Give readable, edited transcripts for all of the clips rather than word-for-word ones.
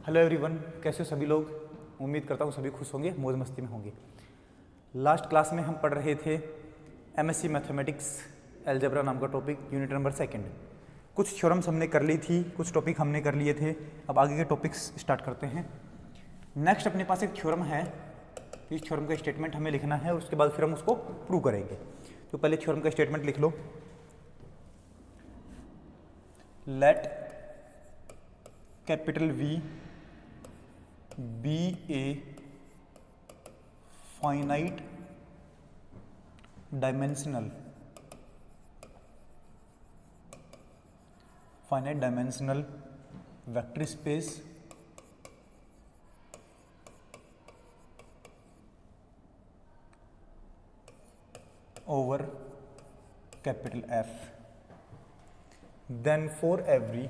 Hello everyone, कैसे हो सभी लोग। उम्मीद करता हूँ सभी खुश होंगे, मौज मस्ती में होंगे। लास्ट क्लास में हम पढ़ रहे थे एमएससी मैथमेटिक्स अलजेब्रा नाम का टॉपिक, यूनिट नंबर 2। कुछ थ्योरम्स हमने कर ली थी, कुछ टॉपिक हमने कर लिए थे। अब आगे के टॉपिक्स स्टार्ट करते हैं। नेक्स्ट अपने पास एक थ्योरम है, इस थ्योरम का स्टेटमेंट हमें लिखना है और उसके बाद फिर हम उसको प्रूव करेंगे। तो पहले थ्योरम का स्टेटमेंट लिख लो। Let capital V be a finite dimensional vector space over capital F. Then for every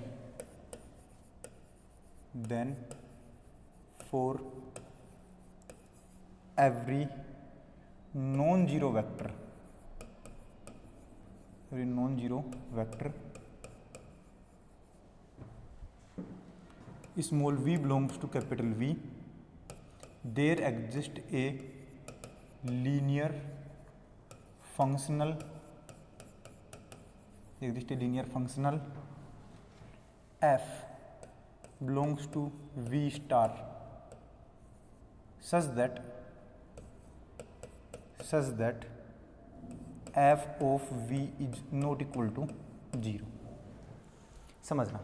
non-zero vector small v belongs to capital V, there exists a linear functional f belongs to V star such that f of V is not equal to 0। समझना,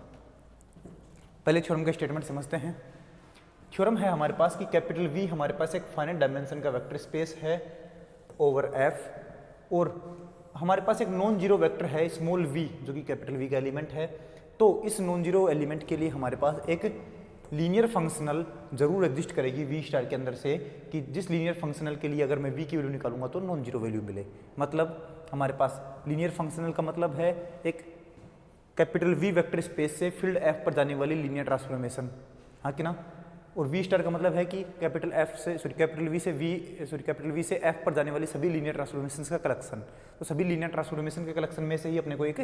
पहले theorem का statement समझते हैं। Theorem है हमारे पास कि capital V हमारे पास एक फाइनाइट डायमेंशन का वेक्टर स्पेस है ओवर F, और हमारे पास एक नॉन जीरो वेक्टर है स्मॉल v जो कि कैपिटल V का एलिमेंट है। तो इस नॉन जीरो एलिमेंट के लिए हमारे पास एक लीनियर फंक्शनल जरूर एग्जिस्ट करेगी V स्टार के अंदर से, कि जिस लीनियर फंक्शनल के लिए अगर मैं V की वैल्यू निकालूंगा तो नॉन जीरो वैल्यू मिले। मतलब हमारे पास लीनियर फंक्शनल का मतलब है एक कैपिटल V वेक्टर स्पेस से फील्ड F पर जाने वाली लीनियर ट्रांसफॉर्मेशन, हाँ कि ना। और V स्टार का मतलब है कि कैपिटल V से F पर जाने वाली सभी लीनियर ट्रांसफॉर्मेशन का कलेक्शन। तो सभी लीनियर ट्रांसफॉर्मेशन के कलेक्शन में से ही अपने को एक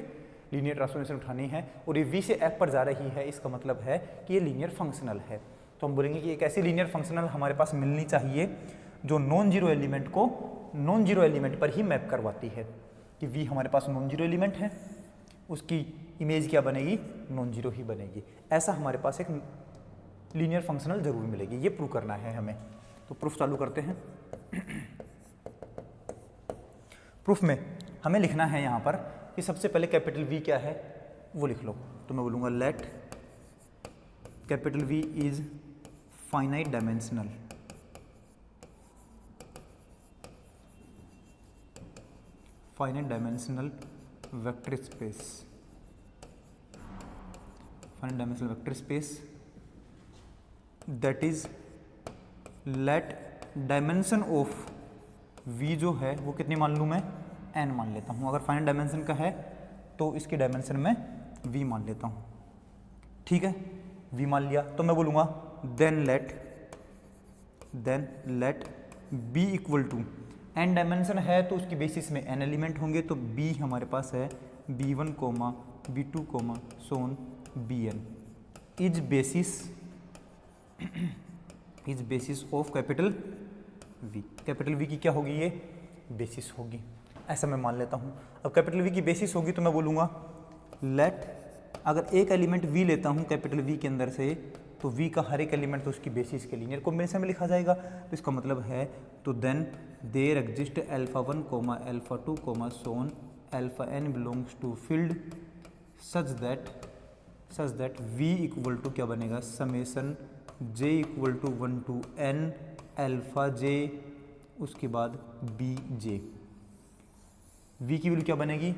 लीनियर ट्रांसफॉर्मेशन उठानी है, और ये V से F पर जा रही है, इसका मतलब है कि ये लीनियर फंक्शनल है। तो हम बोलेंगे कि एक ऐसी लीनियर फंक्शनल हमारे पास मिलनी चाहिए जो नॉन जीरो एलिमेंट को नॉन जीरो एलिमेंट पर ही मैप करवाती है, कि V हमारे पास नॉन जीरो एलिमेंट है, उसकी इमेज क्या बनेगी, नॉन जीरो ही बनेगी। ऐसा हमारे पास एक लीनियर फंक्शनल जरूर मिलेगी, ये प्रूव करना है हमें। तो प्रूफ चालू करते हैं। प्रूफ में हमें लिखना है यहाँ पर कि सबसे पहले कैपिटल V क्या है वो लिख लो। तो मैं बोलूँगा let capital V is finite dimensional vector space that is let dimension of V जो है वो कितनी मान लूँ मैं, n मान लेता हूँ। अगर फाइनाइट डायमेंशन का है तो इसकी डायमेंशन में V मान लेता हूँ, ठीक है। V मान लिया तो मैं बोलूँगा then let B equal to n dimension है तो उसकी बेसिस में n एलिमेंट होंगे, तो B हमारे पास है B1, B2, so on Bn is basis of capital V। Capital V की क्या होगी, ये बेसिस होगी, ऐसा मैं मान लेता हूँ। अब कैपिटल V की बेसिस होगी तो मैं बोलूँगा लेट, अगर एक एलिमेंट V लेता हूँ कैपिटल V के अंदर से, तो V का हर एक एलिमेंट तो उसकी बेसिस के लीनियर कॉम्बिनेशन में लिखा जाएगा। तो इसका मतलब है तो then there exist α1, α2, so on αn belongs to field such that V equal to क्या बनेगा, summation j equal to 1 to n alpha j, उसके बाद bj। V की वैल्यू क्या बनेगी,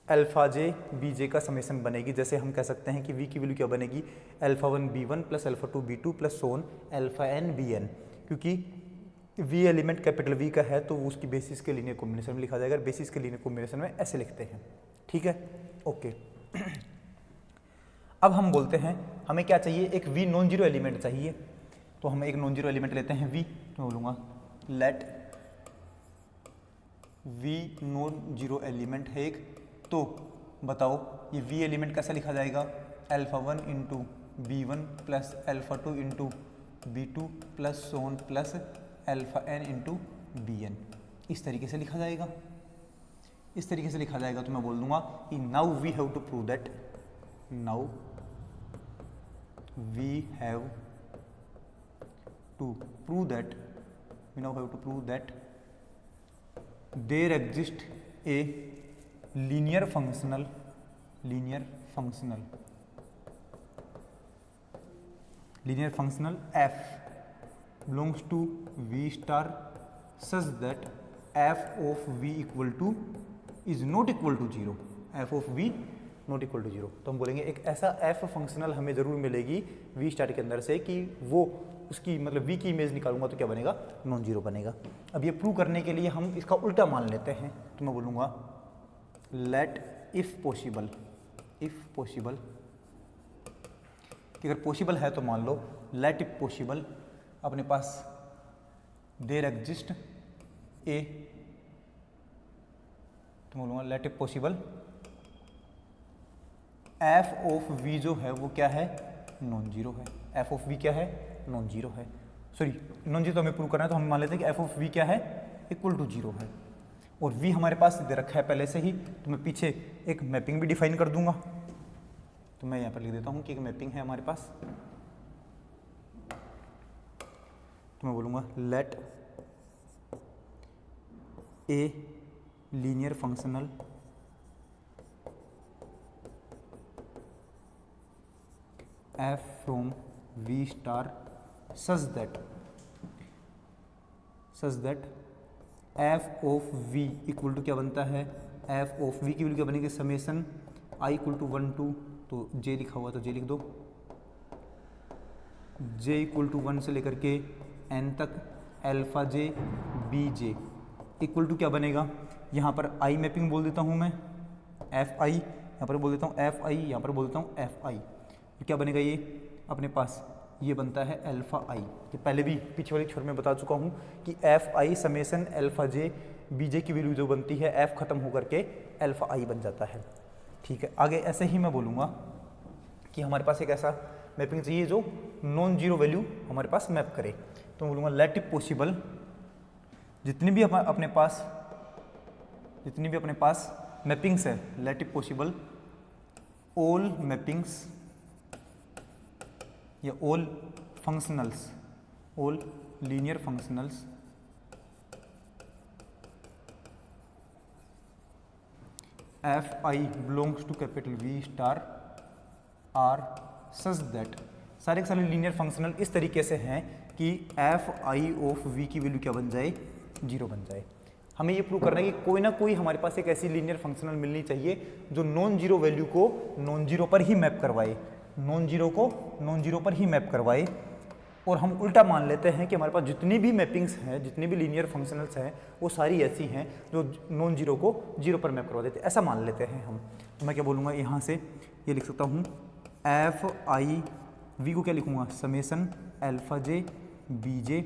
अल्फा j bj का समेसन बनेगी। जैसे हम कह सकते हैं कि V की वैल्यू क्या बनेगी, α1 b1 plus α2 b2 plus so on αn bn, क्योंकि V एलिमेंट कैपिटल V का है तो उसकी बेसिस के लीनियर कॉम्बिनेशन में लिखा जाएगा। बेसिस के लीनियर कॉम्बिनेशन में ऐसे लिखते हैं, ठीक है, ओके। अब हम बोलते हैं हमें क्या चाहिए, एक V नॉन जीरो एलिमेंट चाहिए। तो हम एक नॉन जीरो एलिमेंट लेते हैं V, तो बोलूँगा let V non zero element है एक। तो बताओ ये V एलिमेंट कैसे लिखा जाएगा, α1 into B1 plus alpha 2 into B2 plus so on plus alpha n into Bn, इस तरीके से लिखा जाएगा। इस तरीके से लिखा जाएगा तो मैं बोल दूंगा कि now we have to prove that, now we have to prove that, we now have to prove that there exist a linear functional f belongs to v star such that f of v equal to is not equal to 0, f of v not equal to 0। तो हम बोलेंगे एक ऐसा f functional हमें ज़रूर मिलेगी v star के अंदर से कि वो उसकी मतलब v की इमेज निकालूंगा तो क्या बनेगा, नॉन जीरो बनेगा। अब ये प्रूव करने के लिए हम इसका उल्टा मान लेते हैं, तो मैं बोलूँगा लेट इफ़ पॉसिबल कि अगर पॉसिबल है तो मान लो लेट इफ पॉसिबल अपने पास देयर एग्जिस्ट ए, तो बोलूँगा let if possible f of v जो है वो क्या है, नॉन जीरो है। एफ ऑफ वी क्या है, नॉन जीरो है, सॉरी नॉन जीरो तो हमें प्रूव करना है, तो हम मान लेते हैं कि एफ ऑफ वी क्या है, इक्वल टू जीरो है। और वी हमारे पास दे रखा है पहले से ही, तो मैं पीछे एक मैपिंग भी डिफाइन कर दूंगा। तो मैं यहाँ पर लिख देता हूँ कि एक मैपिंग है हमारे पास, तो मैं बोलूँगा let a linear functional f from v star such that f of v equal to क्या बनता है, f of v की वैल्यू क्या बनेगी, summation i equal to 1 to, तो j लिखा हुआ तो j लिख दो, j इक्वल टू 1 से लेकर के n तक alpha j b j equal to क्या बनेगा, यहाँ पर i मैपिंग बोल देता हूँ मैं, f i यहाँ पर बोल देता हूँ f i, यहाँ पर बोल देता हूँ f i, क्या बनेगा ये अपने पास, ये बनता है अल्फा आई। ये पहले भी पीछे वाले छोर में बता चुका हूँ कि f i summation alpha j b j की वैल्यू जो बनती है एफ खत्म होकर के अल्फा आई बन जाता है। ठीक है, आगे ऐसे ही मैं बोलूँगा कि हमारे पास एक ऐसा मैपिंग चाहिए जो नॉन जीरो वैल्यू हमारे पास मैप करे, तो मैं बोलूँगा लेट इट पॉसिबल जितनी भी अपने पास मैपिंग्स है, let it possible all mappings या all functionals, all linear functionals f i belongs to capital V star are such that, सारे के सारे लीनियर फंक्शनल इस तरीके से हैं कि एफ आई ऑफ वी की वैल्यू क्या बन जाए, जीरो बन जाए। हमें ये प्रूव करना है कि कोई ना कोई हमारे पास एक ऐसी लीनियर फंक्शनल मिलनी चाहिए जो नॉन जीरो वैल्यू को नॉन जीरो पर ही मैप करवाए, नॉन जीरो को नॉन जीरो पर ही मैप करवाए। और हम उल्टा मान लेते हैं कि हमारे पास जितनी भी मैपिंग्स हैं, जितनी भी लीनियर फंक्शनल्स हैं, वो सारी ऐसी हैं जो नॉन जीरो को जीरो पर मैप करवा देते हैं, ऐसा मान लेते हैं हम। तो मैं क्या बोलूँगा, यहाँ से ये लिख सकता हूँ एफ आई वी को क्या लिखूँगा, summation alpha j b j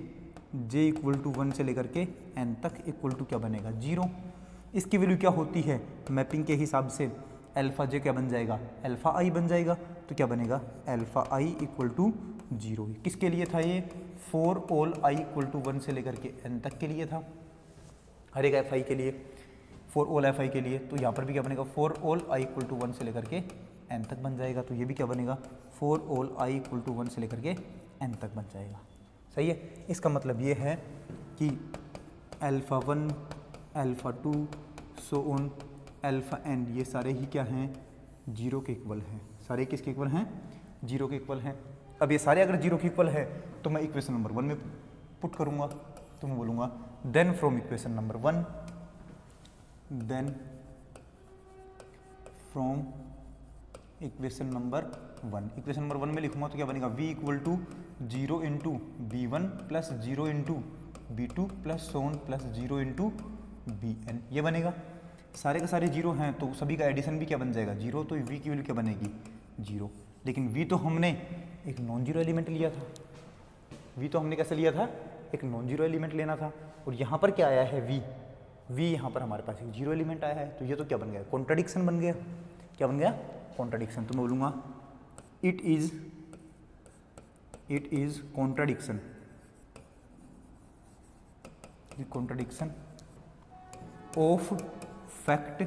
j equal to 1 से लेकर के n तक इक्वल टू क्या बनेगा, जीरो। इसकी वैल्यू क्या होती है मैपिंग के हिसाब से, अल्फा जे क्या बन जाएगा, अल्फा आई बन जाएगा, तो क्या बनेगा alpha i equal to zero. किसके लिए था ये, for all i equal to 1 से लेकर के n तक के लिए था, हर एक एफ आई के लिए, फॉर ऑल एफ आई के लिए। तो यहाँ पर भी क्या बनेगा, for all i equal to 1 से लेकर के n तक बन जाएगा। तो ये भी क्या बनेगा, for all i equal to 1 से लेकर के n तक बन जाएगा। सही है, इसका मतलब ये है कि alpha 1 alpha 2 so on alpha n ये सारे ही क्या हैं, जीरो के इक्वल हैं। सारे किसके इक्वल हैं, जीरो के इक्वल हैं। अब ये सारे अगर जीरो के इक्वल है तो मैं इक्वेशन नंबर 1 में पुट करूँगा, तो मैं बोलूँगा then from equation number 1, then from equation number 1, equation number 1 में लिखूँगा तो क्या बनेगा, v equal to 0 into b one plus 0 into b2 plus so on plus 0 into bn, ये बनेगा। सारे के सारे जीरो हैं तो सभी का एडिशन भी क्या बन जाएगा, जीरो। तो v की वैल्यू क्या बनेगी, जीरो। लेकिन v तो हमने एक नॉन जीरो एलिमेंट लिया था, v तो हमने कैसे लिया था, एक नॉन जीरो एलिमेंट लेना था। और यहाँ पर क्या आया है, v यहाँ पर हमारे पास एक जीरो एलिमेंट आया है, तो ये तो क्या बन गया, कॉन्ट्राडिक्शन बन गया। क्या बन गया, कॉन्ट्राडिक्शन। तो मैं बोलूँगा it is it is contradiction, contradiction of fact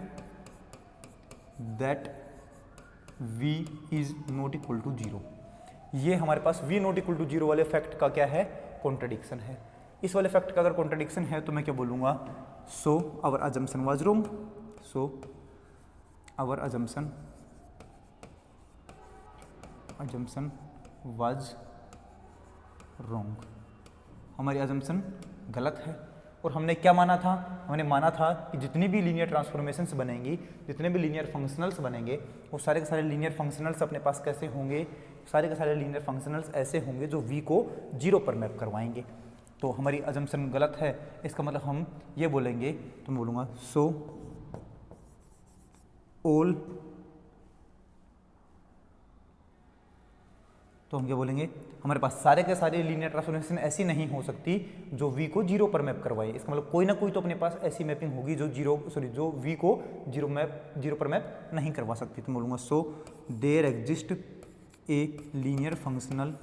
that v is not equal to 0। ये हमारे पास v नॉट इक्वल टू 0 वाले फैक्ट का क्या है, कॉन्ट्रडिक्शन है। इस वाले फैक्ट का अगर कॉन्ट्रडिक्शन है तो मैं क्या बोलूँगा, so our assumption was wrong, so our assumption was wrong, हमारी अजम्पशन गलत है। और हमने क्या माना था, हमने माना था कि जितनी भी लीनियर ट्रांसफॉर्मेशंस बनेंगी, जितने भी लीनियर फंक्शनल्स बनेंगे, वो सारे के सारे लीनियर फंक्शनल्स अपने पास कैसे होंगे, सारे के सारे लीनियर फंक्शनल्स ऐसे होंगे जो v को 0 पर मैप करवाएंगे। तो हमारी अजम्पशन गलत है, इसका मतलब हम ये बोलेंगे, तो मैं बोलूँगा सो ऑल, तो हम क्या बोलेंगे, हमारे पास सारे के सारे लीनियर ट्रांसफॉर्मेशन ऐसी नहीं हो सकती जो v को 0 पर मैप करवाए। इसका मतलब कोई ना कोई तो अपने पास ऐसी मैपिंग होगी जो जो v को 0 पर मैप नहीं करवा सकती। तो बोलूँगा so there exist a linear functional,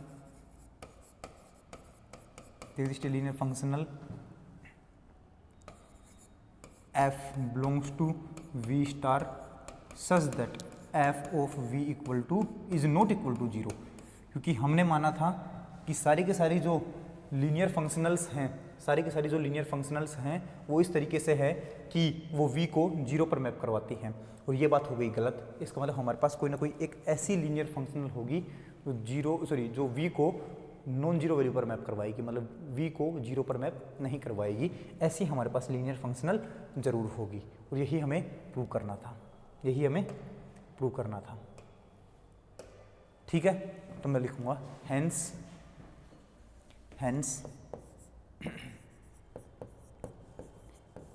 f belongs to v star such that f of v equal to is not equal to 0। क्योंकि हमने माना था कि सारी के सारी जो लीनियर फंक्शनल्स हैं, सारी की सारी जो लीनियर फंक्शनल्स हैं वो इस तरीके से है कि वो v को 0 पर मैप करवाती हैं, और ये बात हो गई गलत। इसका मतलब हमारे पास कोई ना कोई एक ऐसी लीनियर फंक्शनल होगी जो v को नॉन जीरो वैल्यू पर मैप करवाएगी, मतलब v को 0 पर मैप नहीं करवाएगी, ऐसी हमारे पास लीनियर फंक्शनल जरूर होगी। और यही हमें प्रूव करना था, ठीक है। तो मैं लिखूंगा hence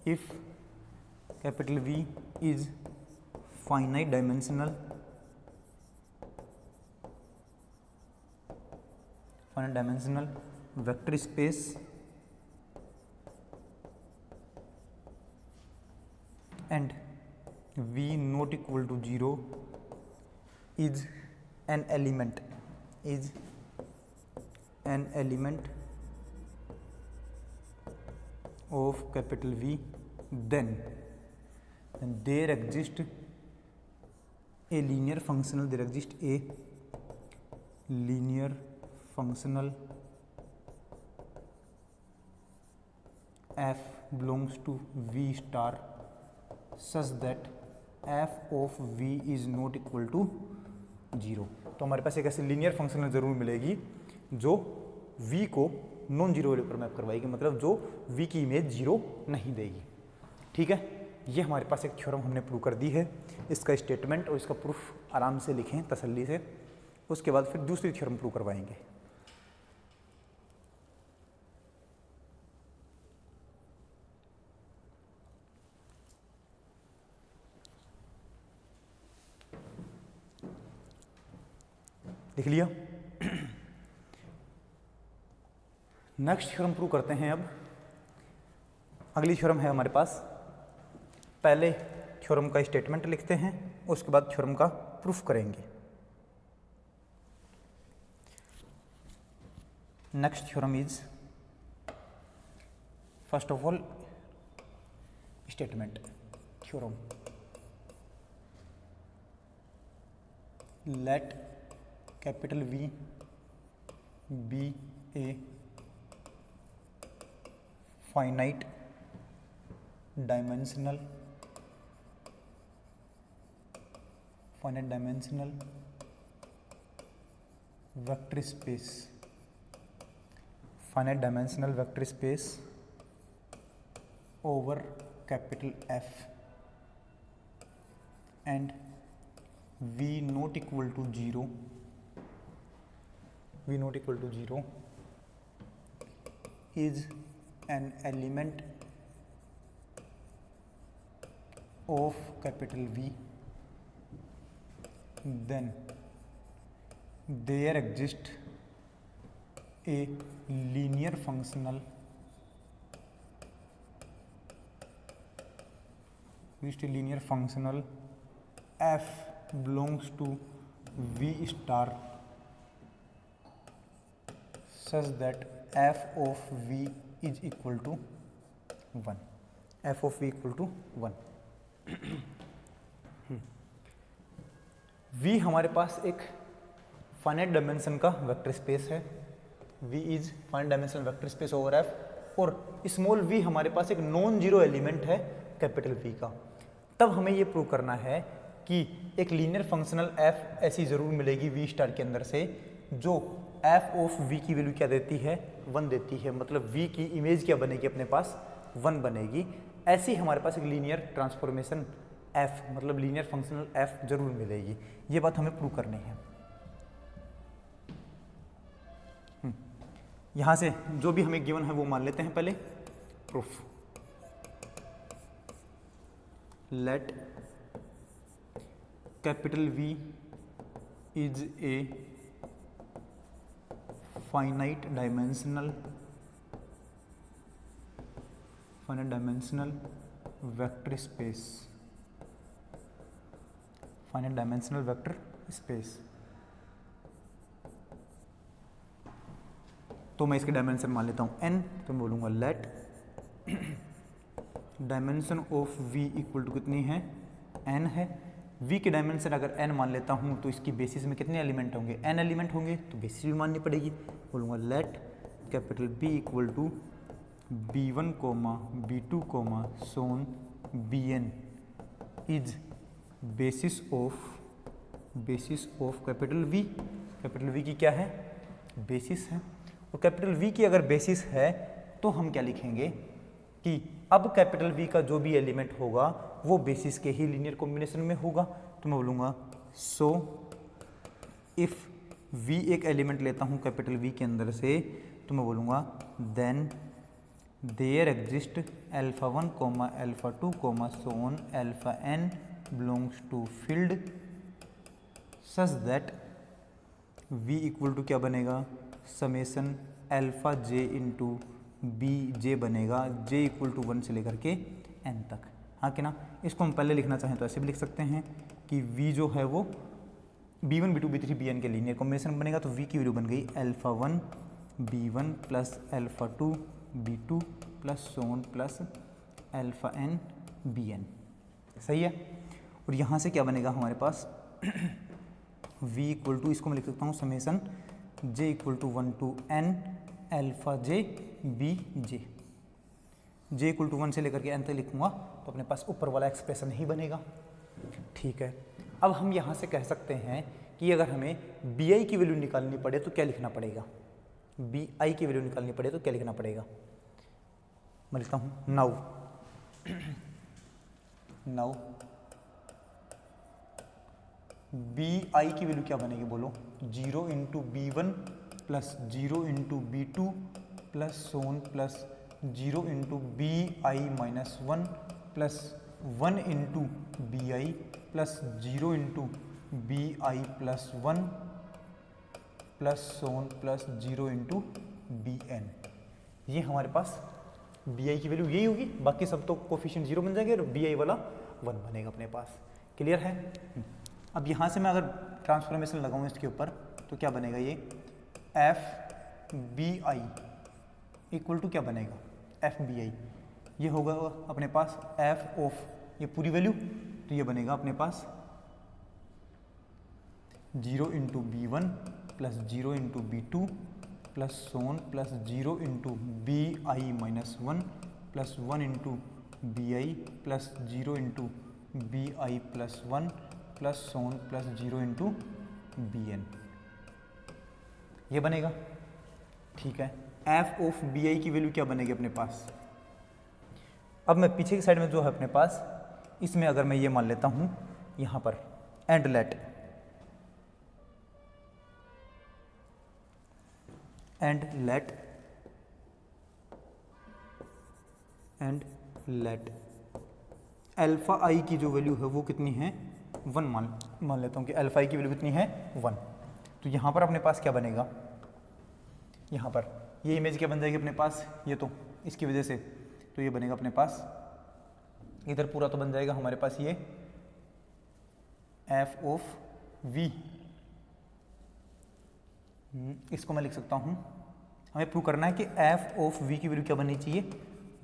if capital V is finite dimensional vector space and v not equal to 0 is an element of capital V, then there exists a linear functional, f belongs to V star such that f of v is not equal to 0। तो हमारे पास एक ऐसी linear functional जरूर मिलेगी जो v को non zero value पर मैप करवाएगी, मतलब जो v की इमेज 0 नहीं देगी, ठीक है। ये हमारे पास एक थ्योरम हमने प्रूव कर दी है। इसका स्टेटमेंट और इसका प्रूफ आराम से लिखें तसल्ली से, उसके बाद फिर दूसरी थ्योरम प्रूव करवाएंगे। लिख लिया। नेक्स्ट थ्योरम प्रूव करते हैं। अब अगली थ्योरम है हमारे पास, पहले थ्योरम का स्टेटमेंट लिखते हैं, उसके बाद थ्योरम का प्रूफ करेंगे। Next theorem is first of all statement theorem, let capital V be a finite dimensional vector space over capital F and V not equal to 0 is an element of capital V, then there exists a linear functional f belongs to V star such that f of v is equal to 1, f of v equal to 1। V हमारे पास एक finite dimension का vector space है, V is finite dimensional vector space over F, और small v हमारे पास एक non zero element है कैपिटल वी का। तब हमें ये प्रूव करना है कि एक लीनियर फंक्शनल एफ ऐसी जरूर मिलेगी वी स्टार के अंदर से जो एफ ऑफ वी की वैल्यू क्या देती है, 1 देती है। मतलब वी की इमेज क्या बनेगी अपने पास, 1 बनेगी। ऐसी हमारे पास एक लीनियर ट्रांसफॉर्मेशन एफ मतलब लीनियर फंक्शनल एफ जरूर मिलेगी। ये बात हमें प्रूव करनी है। यहां से जो भी हमें गिवन है वो मान लेते हैं पहले। Proof, let capital V is a finite dimensional vector space, finite dimensional vector space. तो मैं इसके डायमेंशन मान लेता हूँ n, तो मैं बोलूँगा let dimension of v equal to कितनी है, n है। v के डायमेंशन अगर n मान लेता हूँ तो इसकी बेसिस में कितने एलिमेंट होंगे, n एलिमेंट होंगे, तो बेसिस भी माननी पड़ेगी। बोलूँगा let capital B equal to b1 comma b2 comma so on bn is basis of capital V। Capital V की क्या है, बेसिस है। और कैपिटल V की अगर बेसिस है तो हम क्या लिखेंगे कि अब कैपिटल V का जो भी एलिमेंट होगा वो बेसिस के ही लीनियर कॉम्बिनेशन में होगा। तो मैं बोलूँगा सो इफ़ V एक एलिमेंट लेता हूँ कैपिटल V के अंदर से, तो मैं बोलूँगा then there exist alpha 1 comma alpha 2 comma so on alpha n belongs to field such that V equal to क्या बनेगा, summation alpha j into b j बनेगा, j इक्वल टू 1 से लेकर के n तक। हाँ कि ना, इसको हम पहले लिखना चाहें तो ऐसे भी लिख सकते हैं कि v जो है वो b1 b2 b3 bn के लीनियर कॉम्बिनेशन बनेगा। तो v की वैल्यू बन गई alpha 1 b1 plus alpha 2 b2 plus so on plus alpha n bn। सही है। और यहाँ से क्या बनेगा हमारे पास v इक्वल टू, इसको मैं लिख सकता हूँ summation j equal to 1 to n alpha j b j, j equal to 1 से लेकर के n तक लिखूंगा तो अपने पास ऊपर वाला एक्सप्रेशन ही बनेगा। ठीक है। अब हम यहाँ से कह सकते हैं कि अगर हमें bi की वैल्यू निकालनी पड़े तो क्या लिखना पड़ेगा, bi की वैल्यू निकालनी पड़े तो क्या लिखना पड़ेगा। मैं लिखता हूँ नाउ bi की वैल्यू क्या बनेगी, बोलो 0 into b1 plus 0 into b2 plus so on plus 0 into bi minus 1 plus 1 into bi plus 0 into bi plus 1 plus so on plus 0 into bn। ये हमारे पास bi की वैल्यू यही होगी, बाकी सब तो कोफिशिएंट 0 बन जाएंगे और bi वाला 1 बनेगा अपने पास। क्लियर है। अब यहाँ से मैं अगर ट्रांसफॉर्मेशन लगाऊँ इसके ऊपर तो क्या बनेगा, ये f b i equal to क्या बनेगा, एफ बी आई, ये होगा अपने पास एफ ऑफ ये पूरी वैल्यू, तो ये बनेगा अपने पास 0 into b one plus 0 into b two plus so on plus 0 into b i minus 1 plus 1 into b i plus 0 into b i plus 1 plus so on plus 0 into b n, ये बनेगा। ठीक है। एफ ऑफ बी आई की value क्या बनेगी अपने पास। अब मैं पीछे की साइड में जो है अपने पास, इसमें अगर मैं ये मान लेता हूं यहां पर एंड लेट अल्फा आई की जो वैल्यू है वो कितनी है, 1 मान लेता हूँ कि अल्फा आई की वैल्यू कितनी है 1। तो यहाँ पर अपने पास क्या बनेगा, यहाँ पर ये इमेज क्या बन जाएगी अपने पास, ये तो इसकी वजह से तो ये बनेगा अपने पास, इधर पूरा तो बन जाएगा हमारे पास ये एफ ऑफ वी, इसको मैं लिख सकता हूँ हमें प्रूव करना है कि एफ ऑफ वी की वैल्यू क्या बननी चाहिए,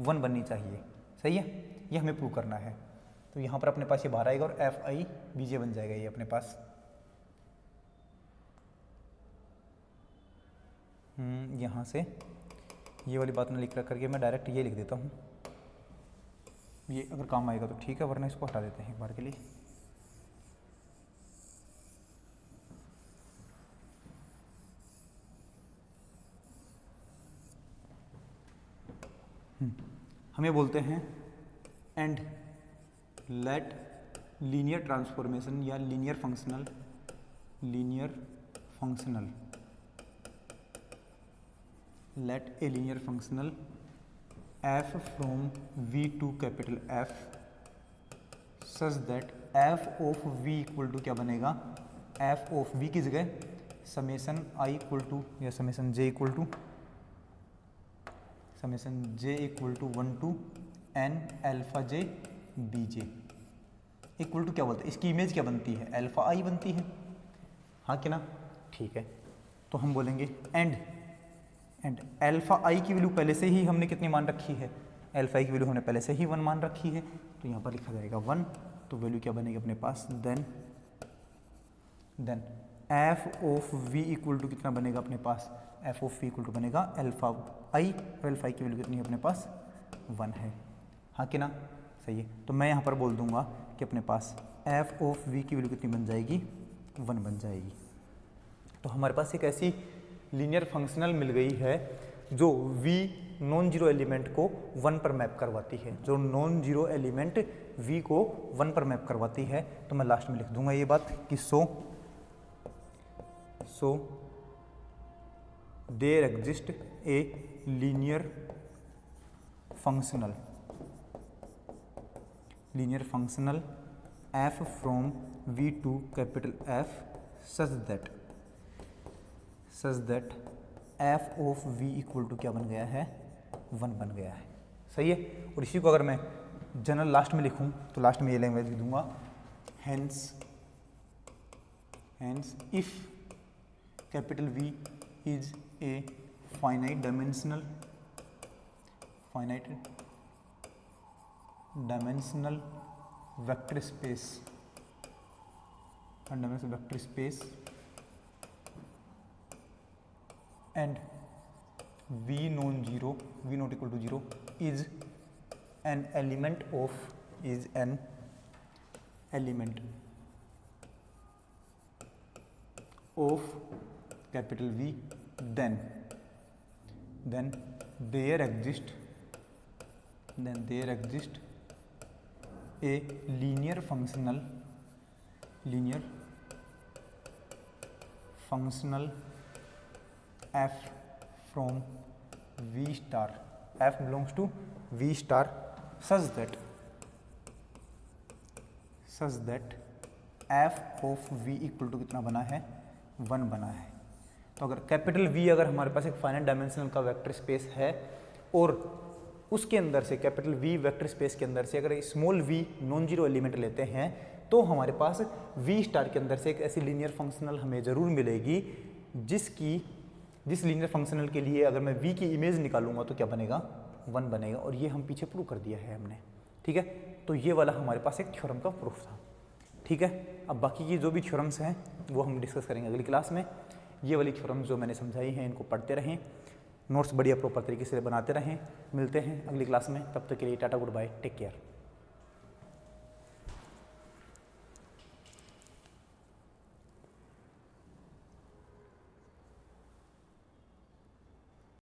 1 बननी चाहिए। सही है, ये हमें प्रूव करना है। तो यहाँ पर अपने पास ये बाहर आएगा और एफ आई बी जे बन जाएगा ये अपने पास। यहाँ से ये वाली बात ना लिख रख करके मैं डायरेक्ट ये लिख देता हूँ, ये अगर काम आएगा तो ठीक है, वरना इसको हटा देते हैं एक बार के लिए। हमें बोलते हैं एंड लेट लीनियर ट्रांसफॉर्मेशन या linear functional let a linear functional f from v to capital F such that f of v equal to क्या बनेगा, f of v की जगह समेसन i इक्वल टू या summation j equal to 1 to n alpha j bj इक्वल to क्या बोलते हैं, इसकी इमेज क्या बनती है, अल्फा i बनती है, हाँ कि ना। ठीक है, तो हम बोलेंगे एंड अल्फा आई की वैल्यू पहले से ही हमने कितनी मान रखी है, अल्फा आई की वैल्यू हमने पहले से ही 1 मान रखी है, तो यहाँ पर लिखा जाएगा 1। तो वैल्यू क्या बनेगी अपने पास, then f of v equal to कितना बनेगा अपने पास, f of v equal to बनेगा अल्फा आई, और अल्फा आई की वैल्यू कितनी है अपने पास 1 है, हाँ कि ना। सही है, तो मैं यहाँ पर बोल दूंगा कि अपने पास एफ ऑफ वी की वैल्यू कितनी बन जाएगी, 1 बन जाएगी। तो हमारे पास एक ऐसी लीनियर फंक्शनल मिल गई है जो v नॉन जीरो एलिमेंट को 1 पर मैप करवाती है, जो नॉन जीरो एलिमेंट v को 1 पर मैप करवाती है। तो मैं लास्ट में लिख दूंगा ये बात कि so there exist a linear functional f from v to capital F such that f of v equal to क्या बन गया है, 1 बन गया है। सही है, और इसी को अगर मैं जनरल लास्ट में लिखूं तो लास्ट में ये लैंग्वेज लिख दूंगा, hence if capital V is a finite dimensional vector space and v not equal to 0 is an element of capital V, then there exists a linear functional f from v star, f belongs to v star such that f of v equal to कितना बना है, 1 बना है। तो अगर capital V अगर हमारे पास एक फाइनाइट डायमेंशनल का वेक्टर स्पेस है और उसके अंदर से कैपिटल V वेक्टर स्पेस के अंदर से अगर small v non zero element लेते हैं तो हमारे पास v स्टार के अंदर से एक ऐसी लीनियर फंक्शनल हमें ज़रूर मिलेगी जिस लीनियर फंक्शनल के लिए अगर मैं v की इमेज निकालूंगा तो क्या बनेगा, 1 बनेगा। और ये हम पीछे प्रूव कर दिया है हमने। ठीक है, तो ये वाला हमारे पास एक थ्योरम का प्रूफ था। ठीक है, अब बाकी की जो भी थ्योरम्स हैं वो हम डिस्कस करेंगे अगली क्लास में। ये वाली थ्योरम्स जो मैंने समझाई हैं इनको पढ़ते रहें, नोट्स बढ़िया प्रॉपर तरीके से बनाते रहें। मिलते हैं अगली क्लास में, तब तक के लिए tata good bye, take care.